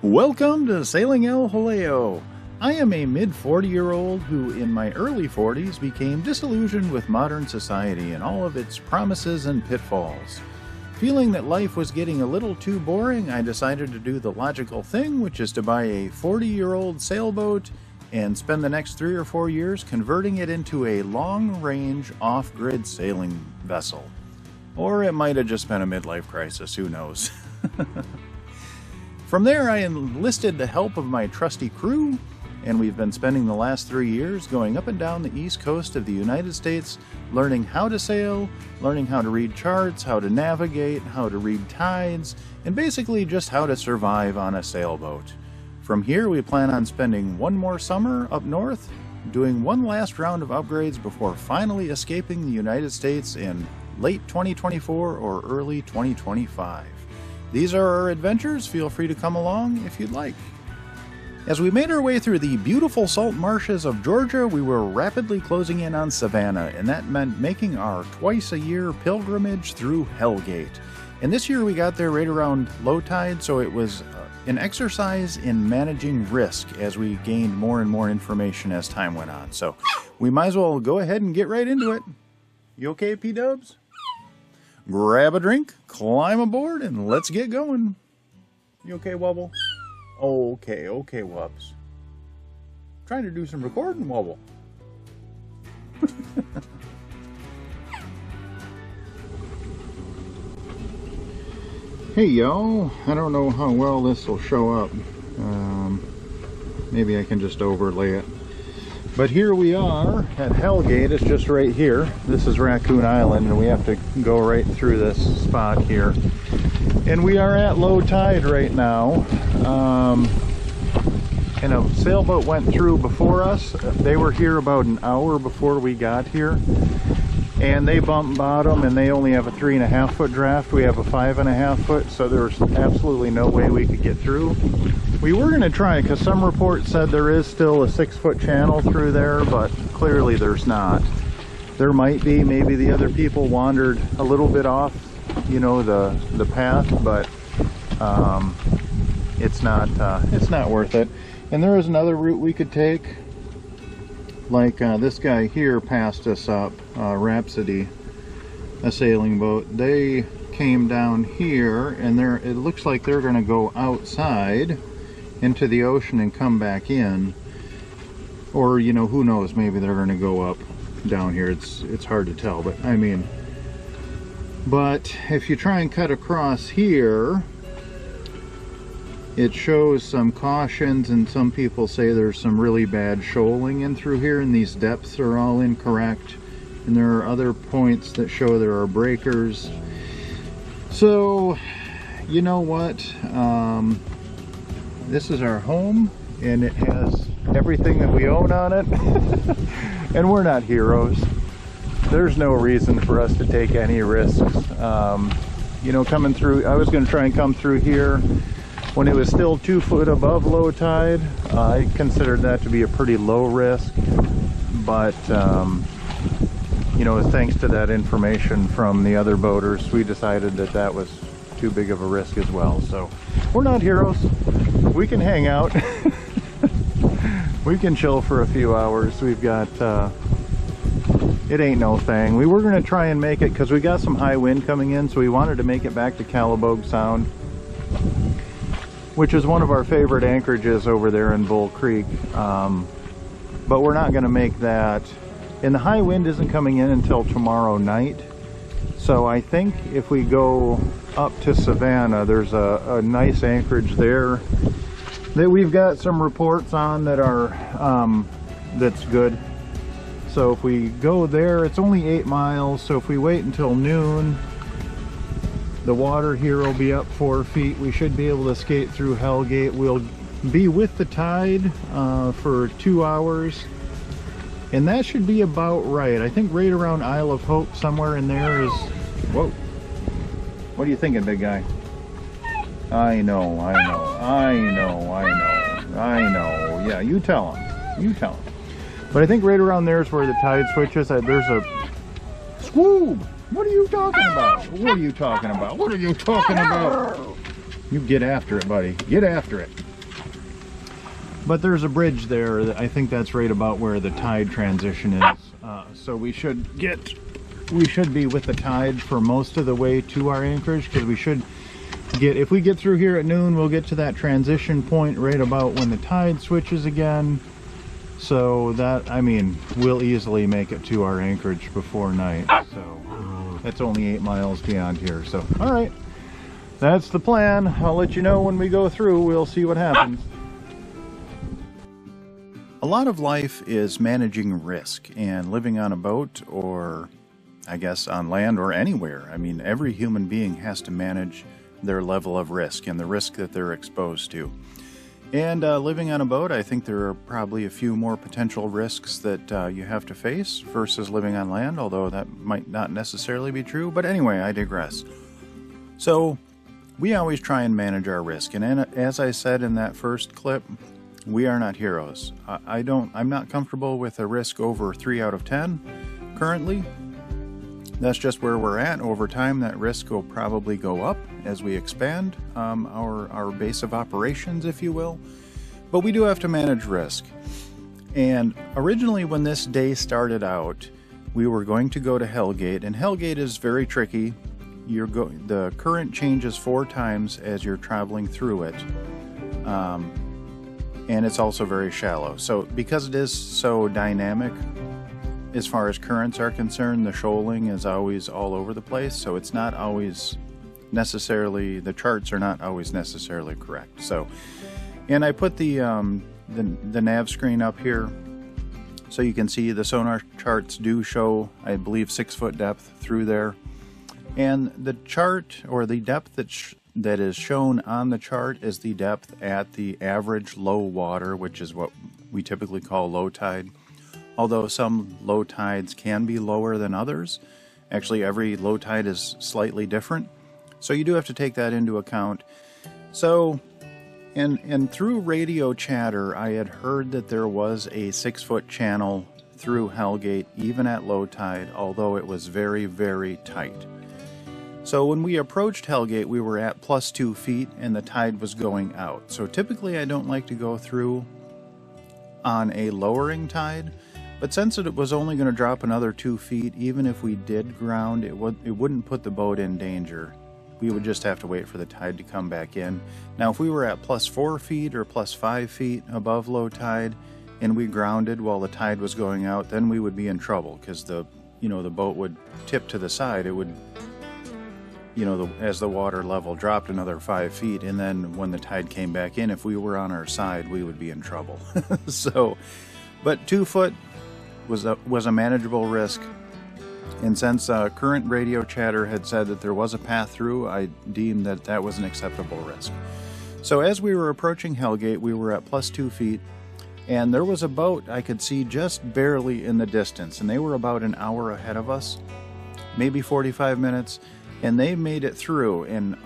Welcome to Sailing El Jaleo. I am a mid-40-year-old who in my early 40s became disillusioned with modern society and all of its promises and pitfalls. Feeling that life was getting a little too boring, I decided to do the logical thing, which is to buy a 40-year-old sailboat and spend the next 3 or 4 years converting it into a long-range, off-grid sailing vessel. Or it might have just been a midlife crisis, who knows. From there, I enlisted the help of my trusty crew, and we've been spending the last 3 years going up and down the east coast of the United States, learning how to sail, learning how to read charts, how to navigate, how to read tides, and basically just how to survive on a sailboat. From here, we plan on spending one more summer up north, doing one last round of upgrades before finally escaping the United States in late 2024 or early 2025. These are our adventures. Feel free to come along if you'd like. As we made our way through the beautiful salt marshes of Georgia, we were rapidly closing in on Savannah, and that meant making our twice-a-year pilgrimage through Hell Gate. And this year we got there right around low tide, so it was an exercise in managing risk as we gained more and more information as time went on. So we might as well go ahead and get right into it. You okay, P-Dubs? Grab a drink, climb aboard, and let's get going. You okay, Wubble? Okay, Wubs. Trying to do some recording, Wubble. Hey, y'all. I don't know how well this will show up. Maybe I can just overlay it. But here we are at Hell Gate. It's just right here. This is Raccoon Island, and we have to go right through this spot here. And we are at low tide right now. And a sailboat went through before us. They were here about an hour before we got here. And they bumped bottom, and they only have a 3.5 foot draft. We have a 5.5 foot, so there's absolutely no way we could get through. We were going to try, because some reports said there is still a 6 foot channel through there, but clearly there's not. There might be, maybe the other people wandered a little bit off, you know, the path, but it's not worth it. And there is another route we could take. Like this guy here passed us up, Rhapsody, a sailing boat. They came down here, and it looks like they're going to go outside into the ocean and come back in. Or, you know, who knows, maybe they're going to go up down here. It's hard to tell, but I mean, but if you try and cut across here, it shows some cautions, and some people say there's some really bad shoaling in through here, and these depths are all incorrect. And there are other points that show there are breakers. So, you know what? This is our home, and it has everything that we own on it. And we're not heroes. There's no reason for us to take any risks. You know, coming through, I was going to try and come through here when it was still 2 foot above low tide. I considered that to be a pretty low risk, but you know, thanks to that information from the other boaters, we decided that that was too big of a risk as well. So we're not heroes. We can hang out. We can chill for a few hours. We've got it ain't no thing. We were going to try and make it, because we got some high wind coming in, so we wanted to make it back to Calabogue Sound, which is one of our favorite anchorages over there in Bull Creek. But we're not going to make that. And the high wind isn't coming in until tomorrow night. So I think if we go up to Savannah, there's a nice anchorage there that we've got some reports on that are that's good. So if we go there, it's only 8 miles. So if we wait until noon, the water here will be up 4 feet. We should be able to skate through Hell Gate. We'll be with the tide for 2 hours, and that should be about right. I think right around Isle of Hope, somewhere in there is... Whoa. What are you thinking, big guy? I know. Yeah, you tell him. But I think right around there is where the tide switches. There's a... Squoob! What are you talking about? What are you talking about? What are you talking about? You get after it, buddy. Get after it. But there's a bridge there. I think that's right about where the tide transition is. So we should be with the tide for most of the way to our anchorage, because we should get, if we get through here at noon, we'll get to that transition point right about when the tide switches again. So that, I mean, we'll easily make it to our anchorage before night. So that's only 8 miles beyond here. So, all right, that's the plan. I'll let you know when we go through. We'll see what happens. A lot of life is managing risk, and living on a boat, or I guess on land or anywhere. I mean, every human being has to manage their level of risk and the risk that they're exposed to. And living on a boat, I think there are probably a few more potential risks that you have to face versus living on land, although that might not necessarily be true. But anyway, I digress. So we always try and manage our risk. And as I said in that first clip, we are not heroes. I'm not comfortable with a risk over 3 out of 10 currently. That's just where we're at. Over time, that risk will probably go up as we expand our base of operations, if you will. But we do have to manage risk. And originally, when this day started out, we were going to go to Hellgate, and Hellgate is very tricky. The current changes 4 times as you're traveling through it. And it's also very shallow. So because it is so dynamic, as far as currents are concerned, the shoaling is always all over the place. So it's not always necessarily, the charts are not always necessarily correct. So, and I put the nav screen up here so you can see the sonar charts do show, I believe, 6-foot depth through there. And the chart, or the depth that is shown on the chart, is the depth at the average low water, which is what we typically call low tide. Although some low tides can be lower than others. Actually, every low tide is slightly different. So you do have to take that into account. So, and through radio chatter, I had heard that there was a 6-foot channel through Hellgate, even at low tide, although it was very, very tight. So when we approached Hellgate, we were at plus 2 feet and the tide was going out. So typically I don't like to go through on a lowering tide, but since it was only going to drop another 2 feet, even if we did ground, it wouldn't put the boat in danger. We would just have to wait for the tide to come back in. Now if we were at plus 4 feet or plus 5 feet above low tide and we grounded while the tide was going out, then we would be in trouble, because the boat would tip to the side. It would, as the water level dropped another 5 feet, and then when the tide came back in, if we were on our side, we would be in trouble. So, but 2 foot was a manageable risk. And since current radio chatter had said that there was a path through, I deemed that was an acceptable risk. So as we were approaching Hellgate, we were at plus 2 feet, and there was a boat I could see just barely in the distance, and they were about an hour ahead of us, maybe 45 minutes. And they made it through in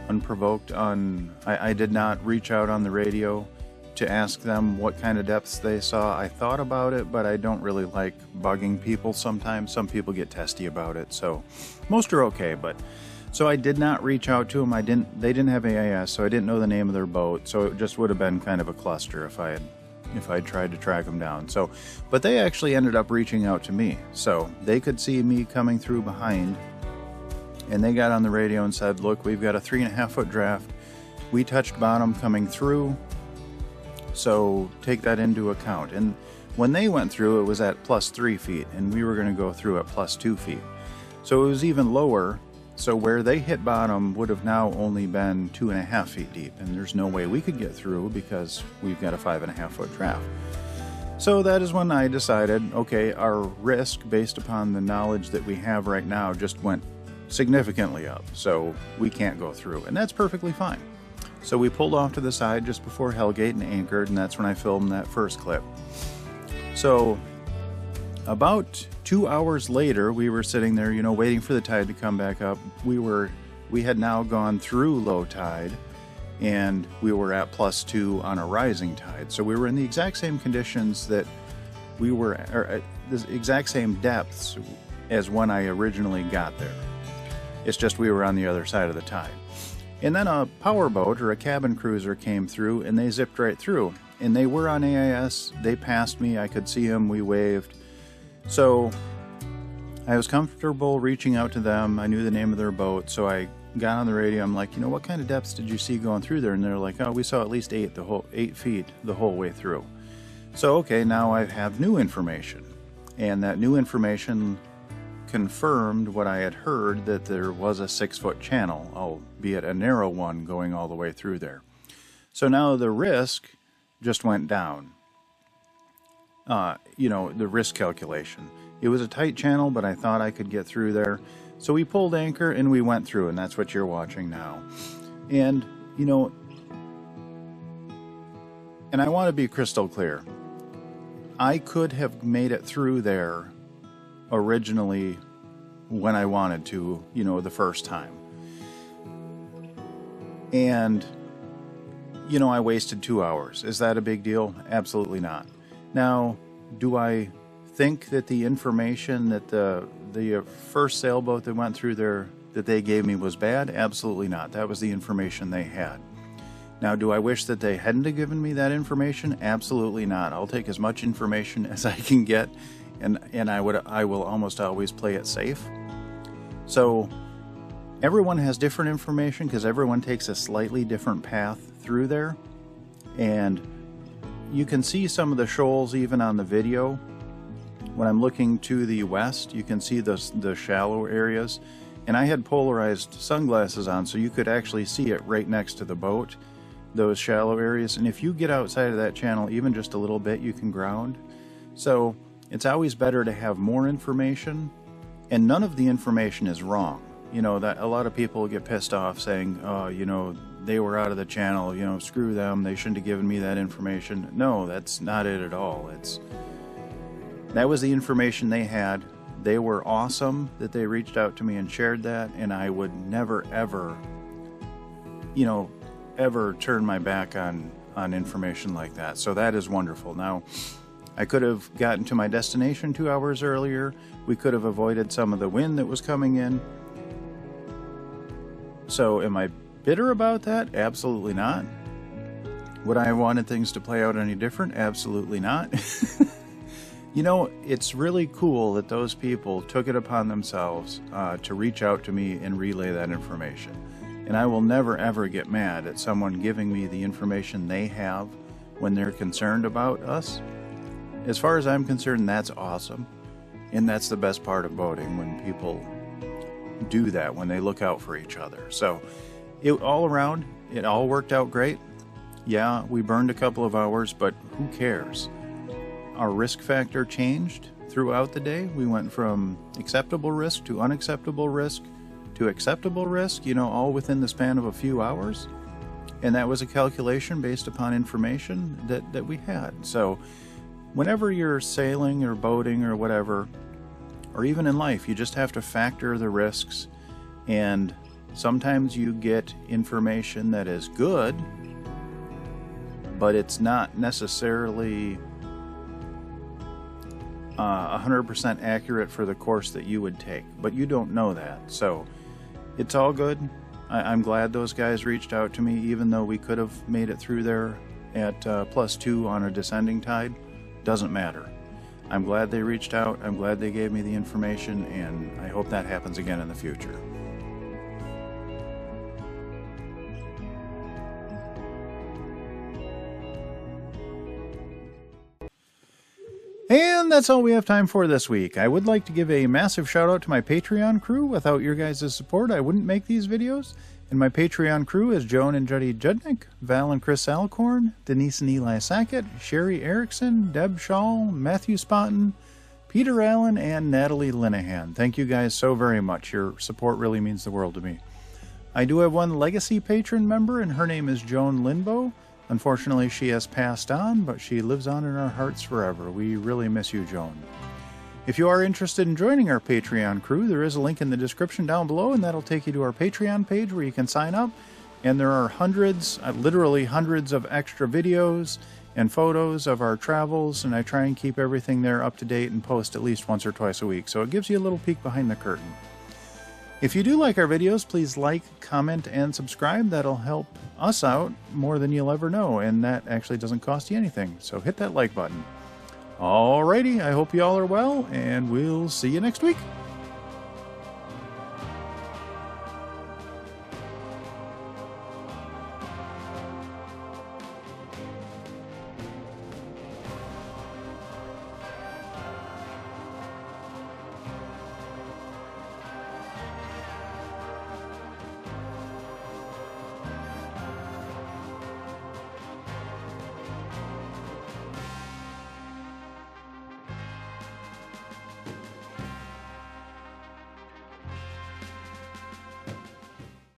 unprovoked. I did not reach out on the radio to ask them what kind of depths they saw. I thought about it, but I don't really like bugging people sometimes. Some people get testy about it, so most are okay. But so I did not reach out to them. They didn't have AIS, so I didn't know the name of their boat. So it just would have been kind of a cluster if I tried to track them down. So, but they actually ended up reaching out to me. So they could see me coming through behind, and they got on the radio and said, look, we've got a 3.5-foot draft. We touched bottom coming through, so take that into account. And when they went through, it was at plus 3 feet, and we were going to go through at plus 2 feet. So it was even lower. So where they hit bottom would have now only been 2.5 feet deep, and there's no way we could get through because we've got a 5.5-foot draft. So that is when I decided, okay, our risk based upon the knowledge that we have right now just went significantly up, so we can't go through, and that's perfectly fine. So we pulled off to the side just before Hellgate and anchored, and that's when I filmed that first clip. So about 2 hours later, we were sitting there, waiting for the tide to come back up. We had now gone through low tide, and we were at plus 2 on a rising tide. So we were in the exact same conditions that we were, or the exact same depths as when I originally got there. It's just we were on the other side of the tide. And then a powerboat or a cabin cruiser came through and they zipped right through. And they were on AIS, they passed me, I could see them, we waved. So I was comfortable reaching out to them, I knew the name of their boat, so I got on the radio, I'm like, you know, what kind of depths did you see going through there? And they're like, oh, we saw at least 8 feet the whole way through. So okay, now I have new information. And that new information confirmed what I had heard, that there was a 6-foot channel, albeit a narrow one, going all the way through there. So now the risk just went down. You know, the risk calculation. It was a tight channel, but I thought I could get through there. So we pulled anchor and we went through, and that's what you're watching now. And, you know, and I want to be crystal clear. I could have made it through there originally when I wanted to, you know, the first time. And, you know, I wasted 2 hours. Is that a big deal? Absolutely not. Now, do I think that the information that the first sailboat that went through there that they gave me was bad? Absolutely not. That was the information they had. Now, do I wish that they hadn't have given me that information? Absolutely not. I'll take as much information as I can get, and I will almost always play it safe. So everyone has different information because everyone takes a slightly different path through there, and you can see some of the shoals even on the video. When I'm looking to the west, you can see the shallow areas, and I had polarized sunglasses on so you could actually see it right next to the boat, those shallow areas. And if you get outside of that channel even just a little bit, you can ground. So it's always better to have more information, and none of the information is wrong. You know, that a lot of people get pissed off saying, oh, you know, they were out of the channel, you know, screw them, they shouldn't have given me that information. No, that's not it at all. That was the information they had. They were awesome that they reached out to me and shared that, and I would never, ever, you know, ever turn my back on information like that. So that is wonderful. Now, I could have gotten to my destination 2 hours earlier. We could have avoided some of the wind that was coming in. So am I bitter about that? Absolutely not. Would I have wanted things to play out any different? Absolutely not. You know, it's really cool that those people took it upon themselves to reach out to me and relay that information. And I will never ever get mad at someone giving me the information they have when they're concerned about us. As far as I'm concerned, that's awesome. And that's the best part of boating, when people do that, when they look out for each other. So all around, it all worked out great. Yeah, we burned a couple of hours, but who cares? Our risk factor changed throughout the day. We went from acceptable risk to unacceptable risk to acceptable risk, you know, all within the span of a few hours. And that was a calculation based upon information that we had. So whenever you're sailing or boating or whatever, or even in life, you just have to factor the risks. And sometimes you get information that is good, but it's not necessarily 100% accurate for the course that you would take, but you don't know that. So it's all good. I'm glad those guys reached out to me, even though we could have made it through there at +2 on a descending tide. Doesn't matter. I'm glad they reached out. I'm glad they gave me the information, and I hope that happens again in the future. And that's all we have time for this week. I would like to give a massive shout out to my Patreon crew. Without your guys' support, I wouldn't make these videos. And my Patreon crew is Joan and Juddy Judnick, Val and Chris Alcorn, Denise and Eli Sackett, Sherry Erickson, Deb Shaw, Matthew Spotton, Peter Allen, and Natalie Linehan. Thank you guys so very much. Your support really means the world to me. I do have one legacy patron member, and her name is Joan Linbo. Unfortunately, she has passed on, but she lives on in our hearts forever. We really miss you, Joan. If you are interested in joining our Patreon crew, there is a link in the description down below, and that'll take you to our Patreon page where you can sign up. And there are hundreds, literally hundreds of extra videos and photos of our travels, and I try and keep everything there up to date and post at least once or twice a week. So it gives you a little peek behind the curtain. If you do like our videos, please like, comment, and subscribe. That'll help us out more than you'll ever know, and that actually doesn't cost you anything. So hit that like button. Alrighty, I hope you all are well, and we'll see you next week.